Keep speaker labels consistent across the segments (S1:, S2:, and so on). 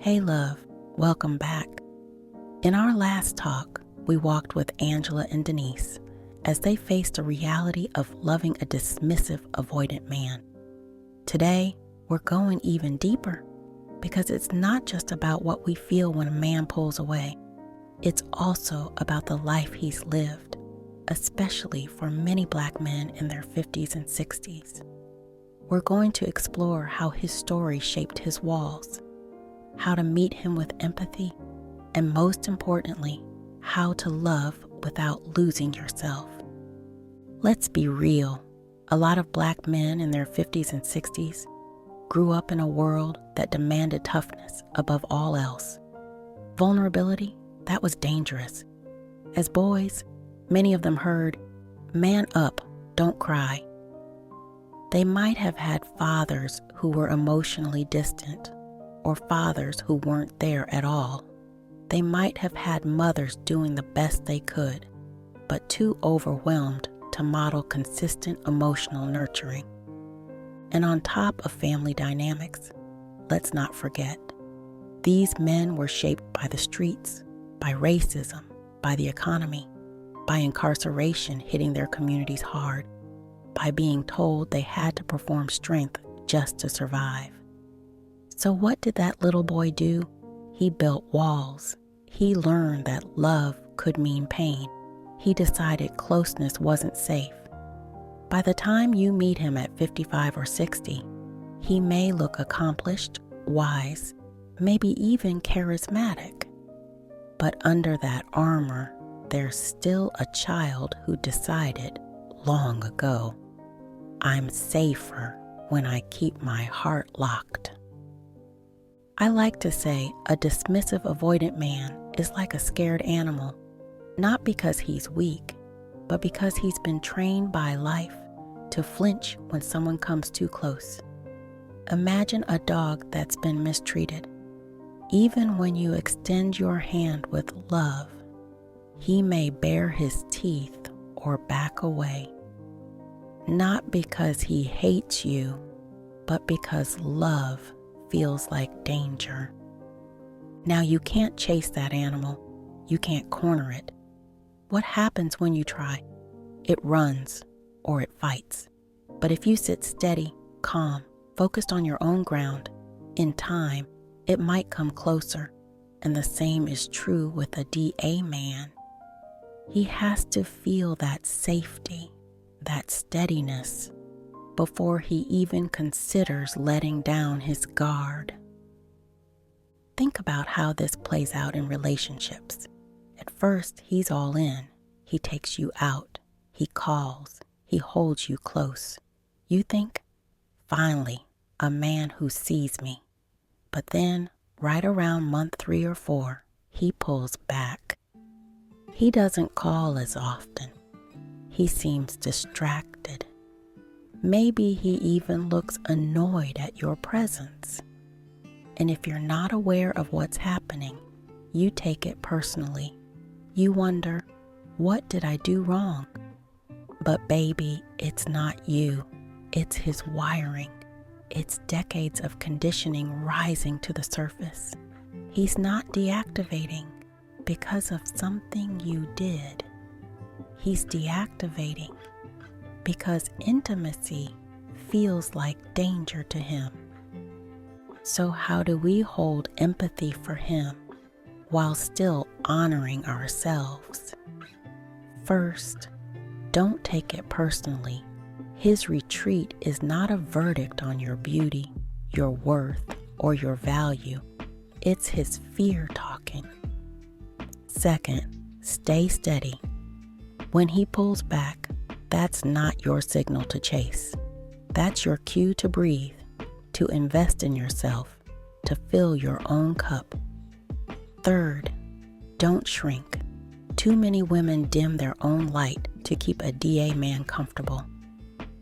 S1: Hey love, welcome back. In our last talk, we walked with Angela and Denise as they faced the reality of loving a dismissive, avoidant man. Today, we're going even deeper because it's not just about what we feel when a man pulls away. It's also about the life he's lived, especially for many Black men in their 50s and 60s. We're going to explore how his story shaped his walls, how to meet him with empathy, and most importantly, how to love without losing yourself. Let's be real. A lot of Black men in their 50s and 60s grew up in a world that demanded toughness above all else. Vulnerability, that was dangerous. As boys, many of them heard, "Man up, don't cry." They might have had fathers who were emotionally distant, or fathers who weren't there at all. They might have had mothers doing the best they could, but too overwhelmed to model consistent emotional nurturing. And on top of family dynamics, let's not forget, these men were shaped by the streets, by racism, by the economy, by incarceration hitting their communities hard, by being told they had to perform strength just to survive. So what did that little boy do? He built walls. He learned that love could mean pain. He decided closeness wasn't safe. By the time you meet him at 55 or 60, he may look accomplished, wise, maybe even charismatic. But under that armor, there's still a child who decided long ago, "I'm safer when I keep my heart locked." I like to say a dismissive avoidant man is like a scared animal, not because he's weak, but because he's been trained by life to flinch when someone comes too close. Imagine a dog that's been mistreated. Even when you extend your hand with love, he may bare his teeth or back away. Not because he hates you, but because love feels like danger. Now you can't chase that animal. You can't corner it. What happens when you try? It runs or it fights. But if you sit steady, calm, focused on your own ground, in time, it might come closer. And the same is true with a DA man. He has to feel that safety, that steadiness, before he even considers letting down his guard. Think about how this plays out in relationships. At first, he's all in. He takes you out. He calls. He holds you close. You think, finally, a man who sees me. But then, right around month 3 or 4, he pulls back. He doesn't call as often. He seems distracted. Maybe he even looks annoyed at your presence. And if you're not aware of what's happening, you take it personally. You wonder, what did I do wrong? But baby, it's not you. It's his wiring. It's decades of conditioning rising to the surface. He's not deactivating because of something you did. He's deactivating because intimacy feels like danger to him. So how do we hold empathy for him while still honoring ourselves? First, don't take it personally. His retreat is not a verdict on your beauty, your worth, or your value. It's his fear talking. Second, stay steady. When he pulls back, that's not your signal to chase. That's your cue to breathe, to invest in yourself, to fill your own cup. Third, don't shrink. Too many women dim their own light to keep a DA man comfortable.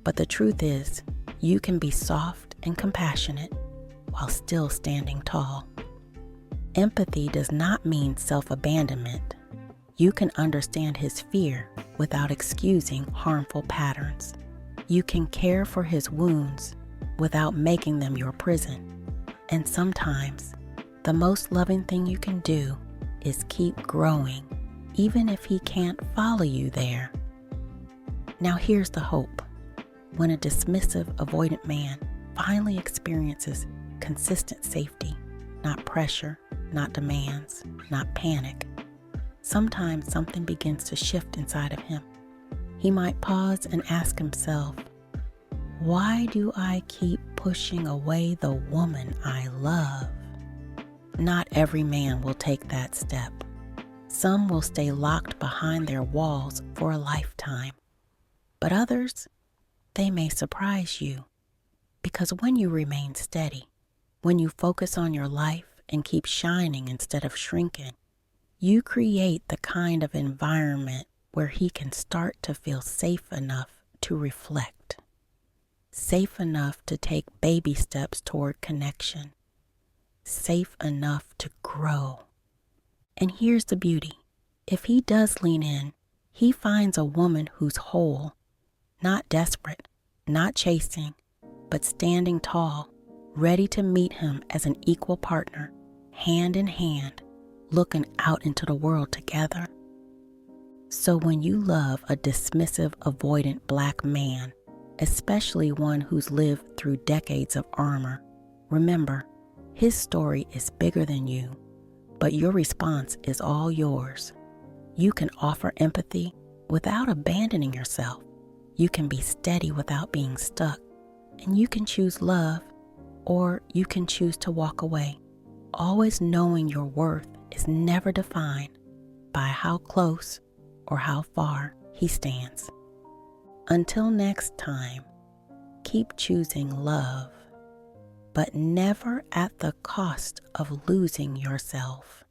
S1: But the truth is, you can be soft and compassionate while still standing tall. Empathy does not mean self-abandonment. You can understand his fear without excusing harmful patterns. You can care for his wounds without making them your prison. And sometimes The most loving thing you can do is keep growing, even if he can't follow you there. Now here's the hope. When a dismissive, avoidant man finally experiences consistent safety, not pressure, not demands, not panic, sometimes something begins to shift inside of him. He might pause and ask himself, why do I keep pushing away the woman I love? Not every man will take that step. Some will stay locked behind their walls for a lifetime. But others, they may surprise you. Because when you remain steady, when you focus on your life and keep shining instead of shrinking, you create the kind of environment where he can start to feel safe enough to reflect, safe enough to take baby steps toward connection, safe enough to grow. And here's the beauty. If he does lean in, he finds a woman who's whole, not desperate, not chasing, but standing tall, ready to meet him as an equal partner, hand in hand, looking out into the world together. So when you love a dismissive, avoidant black man, especially one who's lived through decades of armor, remember, his story is bigger than you, but your response is all yours. You can offer empathy without abandoning yourself. You can be steady without being stuck. And you can choose love, or you can choose to walk away, always knowing your worth is never defined by how close or how far he stands. Until next time, keep choosing love, but never at the cost of losing yourself.